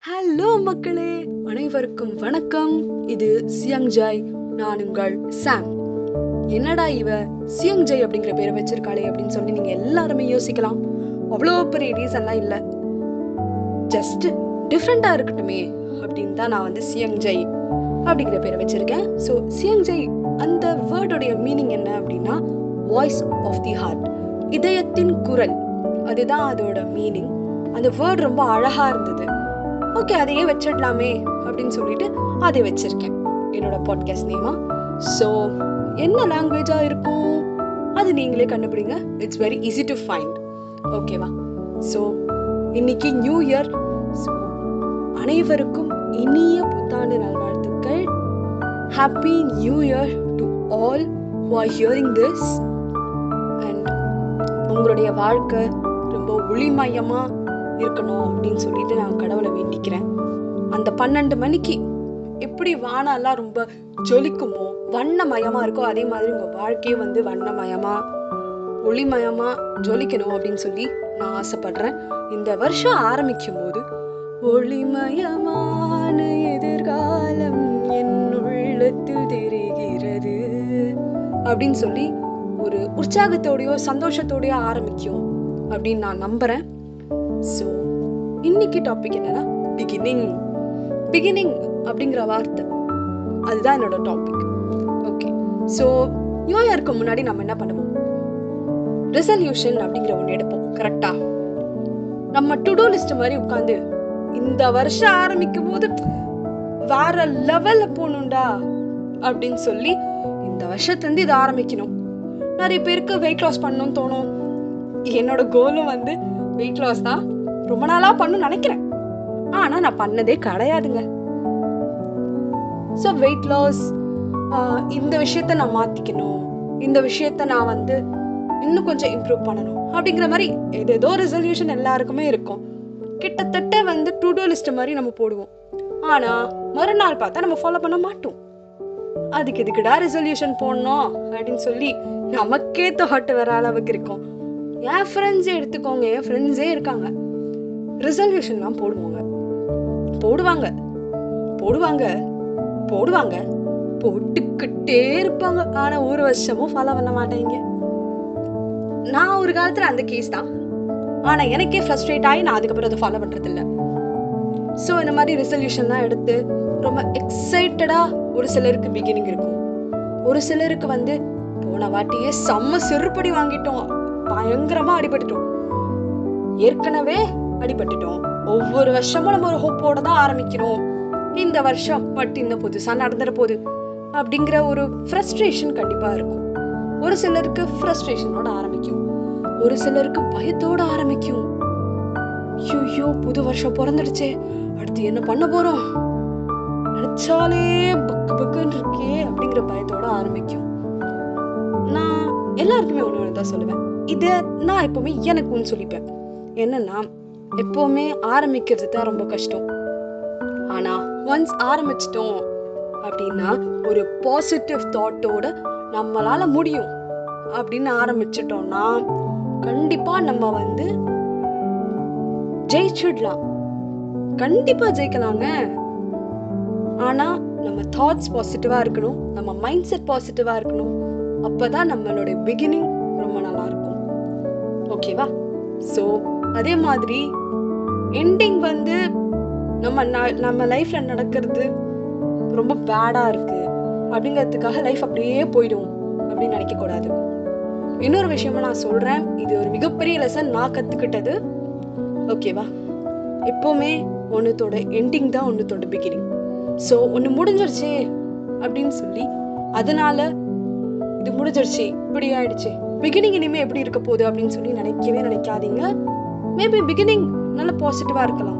Hello மக்களே, அனைவருக்கும் வணக்கம். இது சியங் ஜாய். நான் உங்கள் சாம். என்னடா இவ சியங் ஜெய் அப்படிங்கிற பேரை வச்சிருக்காளே அப்படின்னு சொல்லி நீங்க எல்லாருமே யோசிக்கலாம். அவ்வளோ பெரிய ரீசன்லாம் இல்லை, ஜஸ்ட் டிஃப்ரெண்டா இருக்கட்டுமே அப்படின்னு தான் நான் சியங் ஜெய் அப்படிங்கிற பேரை வச்சிருக்கேன். ஸோ சியங் ஜெய் அந்த வேர்டோடைய மீனிங் என்ன அப்படின்னா வாய்ஸ் ஆஃப் தி ஹார்ட், இதயத்தின் குரல். அதுதான் அதோட மீனிங். அந்த வேர்ட் ரொம்ப அழகா இருந்தது. ஓகே, அதையே வச்சிடலாமே அப்படின்னு சொல்லிட்டு அதை வச்சிருக்கேன் என்னோட பாட்காஸ்ட் நேமா. ஸோ என்ன லாங்குவேஜா இருக்கும் அது நீங்களே கண்டுபிடிங்க. It's very easy to find. ஓகேவா? ஸோ இன்னைக்கு நியூ இயர். ஸோ அனைவருக்கும் இனிய புத்தாண்டு நல்வாழ்த்துக்கள். Happy new year to all who are hearing this. And உங்களுடைய வாழ்க்கை ரொம்ப ஒளிமயமா இருக்கணும் அப்படின்னு சொல்லிட்டு நான் கடவுளை வேண்டிக்கிறேன். அந்த 12 மணிக்கு எப்படி வானெல்லாம் ரொம்ப ஜொலிக்குமோ, வண்ணமயமா இருக்கோ, அதே மாதிரி உங்க வாழ்க்கையே வண்ணமயமா ஒளிமயமா ஜொலிக்கணும் அப்படின்னு சொல்லி நான் ஆசைப்படுறேன். இந்த வருஷம் ஆரம்பிக்கும் போது ஒளிமயமான எதிர்காலம் என் உள்ளத்தில் தெரிகிறது அப்படின்னு சொல்லி ஒரு உற்சாகத்தோடயோ சந்தோஷத்தோடயோ ஆரம்பிக்கும் அப்படின்னு நான் நம்புறேன். ஸோ இன்னைக்கு டாபிக் என்னன்னா பிகினிங் அப்படிங்கிற வார்த்தை. அதுதான் என்னோட டாபிக். ஓகே, ஸோ நியூ இயருக்கு முன்னாடி நம்ம என்ன பண்ணுவோம்? ரெசல்யூஷன் அப்படிங்கிற ஒன்று எடுப்போம். கரெக்டா? நம்ம டு டூ லிஸ்ட் மாதிரி உட்காந்து இந்த வருஷம் ஆரம்பிக்கும் போது வேற லெவல்ல போகணும்டா அப்படின்னு சொல்லி இந்த வருஷத்துலேருந்து இதை ஆரம்பிக்கணும். நிறைய பேருக்கு வெயிட் லாஸ் பண்ணணும்னு தோணும். என்னோட கோலும் வெயிட் லாஸ் தான். ரொம்ப நாளா பண்ணணும்னு நினைக்கிறேன், ஆனா நான் பண்ணதே கிடையாதுங்க. ஸோ வெயிட் லாஸ், இந்த விஷயத்த நான் மாத்திக்கணும், இந்த விஷயத்த நான் இன்னும் கொஞ்சம் இம்ப்ரூவ் பண்ணணும் அப்படிங்கிற மாதிரி ஏதோ ரெசல்யூஷன் எல்லாருக்குமே இருக்கும். கிட்டத்தட்ட டு டூ லிஸ்ட் மாதிரி நம்ம போடுவோம். ஆனா மறுநாள் பார்த்தா நம்ம ஃபாலோ பண்ண மாட்டோம். அதுக்கு எதுக்குடா ரெசல்யூஷன் போடணும் அப்படின்னு சொல்லி நமக்கே தோட்டு வர அளவுக்கு இருக்கும். என் ஃப்ரெண்ட்ஸே எடுத்துக்கோங்க, என் ஃப்ரெண்ட்ஸே இருக்காங்க, ரெசல்யூஷன்லாம் போடுவாங்க போட்டுக்கிட்டே இருப்பாங்க. ஆனா ஒரு வருஷமும் ஃபாலோ பண்ண மாட்டாங்க. நான் ஒரு காலத்துல அந்த கேஸ் தான். ஆனா எனக்கே ஃப்ரஸ்ட்ரேட் ஆகி நான் அதுக்கப்புறம் அதை ஃபாலோ பண்றது இல்லை. ஸோ இந்த மாதிரி ரெசல்யூஷன்லாம் எடுத்து ரொம்ப எக்ஸைட்டடா ஒரு சிலருக்கு பிகினிங் இருக்கும். ஒரு சிலருக்கு போன வாட்டியே செம்ம செருப்படி வாங்கிட்டோம், பயங்கரமா அடிபட்டுட்டோம், ஏற்கனவே அடிபட்டுட்டோம், ஒவ்வொரு வருஷமும் நம்ம ஒரு ஹோப்போட தான் ஆரம்பிக்கிறோம், இந்த வருஷம் பட் இன்னும் புதுசா நடந்துட போகுது அப்படிங்கிற ஒரு ஃப்ரஸ்ட்ரேஷன் கண்டிப்பா இருக்கும். ஒரு சிலருக்கு ஃப்ரஸ்ட்ரேஷனோட ஆரம்பிக்கும், ஒரு சிலருக்கு பயத்தோட ஆரம்பிக்கும். ஐயோ, புது வருஷம் பிறந்துடுச்சே, அடுத்து என்ன பண்ண போறோம், நினைச்சாலே பக்கு பக்குன்னு இருக்கே அப்படிங்கிற பயத்தோட ஆரம்பிக்கும். நான் எல்லாருக்குமே ஒண்ணு தான் சொல்லுவேன். இத நான் எப்பவுமே எனக்குன்னு சொல்லிப்பேன். என்னன்னா, எப்பவுமே ஆரம்பிக்கிறது தான் ரொம்ப கஷ்டம். ஆனா ஒன்ஸ் ஆரம்பிச்சிட்டோம் அப்படின்னா ஒரு பாசிட்டிவ் தாட்டோட நம்மளால முடியும் அப்படின்னு ஆரம்பிச்சிட்டோம்னா கண்டிப்பா நம்ம ஜெயிச்சிடலாம். கண்டிப்பா ஜெயிக்கலாங்க. ஆனா நம்ம தாட்ஸ் பாசிட்டிவா இருக்கணும், நம்ம மைண்ட் செட் பாசிட்டிவா இருக்கணும். அப்பதான் நம்மளோட பிகினிங் ரொம்ப நல்லா இருக்கும். ஓகேவா? ஸோ அதே மாதிரி எண்டிங் நம்ம லைஃப்ல நடக்கிறது ரொம்ப பேடா இருக்கு அப்படிங்கிறதுக்காக லைஃப் அப்படியே போயிடும் அப்படின்னு நினைக்க கூடாது. இன்னொரு விஷயமா நான் சொல்றேன், இது ஒரு மிகப்பெரிய லெசன் நான் கத்துக்கிட்டது. ஓகேவா? எப்பவுமே ஒன்னுத்தோட எண்டிங் தான் ஒன்னுத்தோட பிகினிங். ஸோ ஒன்னு முடிஞ்சிருச்சு அப்படின்னு சொல்லி அதனால இது முடிஞ்சிருச்சு, இப்படி ஆயிடுச்சு, பிகினிங் இனிமே எப்படி இருக்க போகுது அப்படின்னு சொல்லி நினைக்காதீங்க. மேபி பிகினிங் நல்ல பாசிட்டிவா இருக்கலாம்.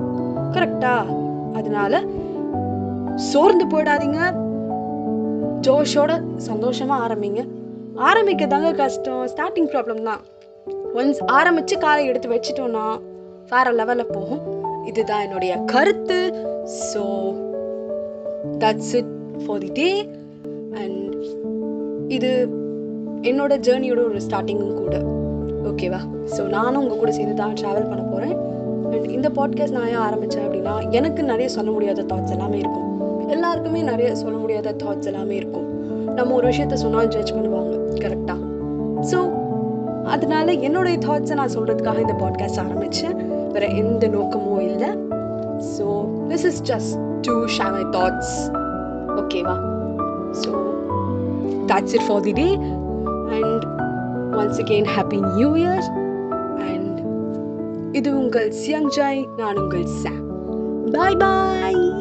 கரெக்டா? அதனால சோர்ந்து போயிடாதீங்க, ஜோஷோட சந்தோஷமா ஆரம்பிக்கதாங்க கஷ்டம். ஸ்டார்டிங் ப்ராப்ளம் தான். ஒன்ஸ் ஆரம்பிச்சு காலை எடுத்து வச்சுட்டோம்னா வேற லெவல்ல போகும். இதுதான் என்னுடைய கருத்து. So that's it for the day. And இது என்னோட ஜேர்னியோட ஒரு ஸ்டார்டிங்கும் கூட. ஓகேவா? ஸோ நானும் உங்க கூட சேர்ந்து தான் ட்ராவல் பண்ண போறேன். அண்ட் இந்த பாட்காஸ்ட் நான் ஏன் ஆரம்பித்தேன் அப்படின்னா, எனக்கு நிறைய சொல்ல முடியாத தாட்ஸ் எல்லாமே இருக்கும். எல்லாருக்குமே நிறைய சொல்ல முடியாத தாட்ஸ் எல்லாமே இருக்கும். நம்ம ஒரு விஷயத்த சொன்னால் ஜட்ஜ் பண்ணுவாங்க, கரெக்டாக? ஸோ அதனால என்னுடைய தாட்ஸை நான் சொல்கிறதுக்காக இந்த பாட்காஸ்ட் ஆரம்பித்தேன். வேறு எந்த நோக்கமும் இல்லை. So this is just to share my thoughts. ஓகேவா? So that's it for the day, and once again happy new year. And இது உங்கள் சியாங் ஜாய், நான் உங்கள் சாம். Bye bye.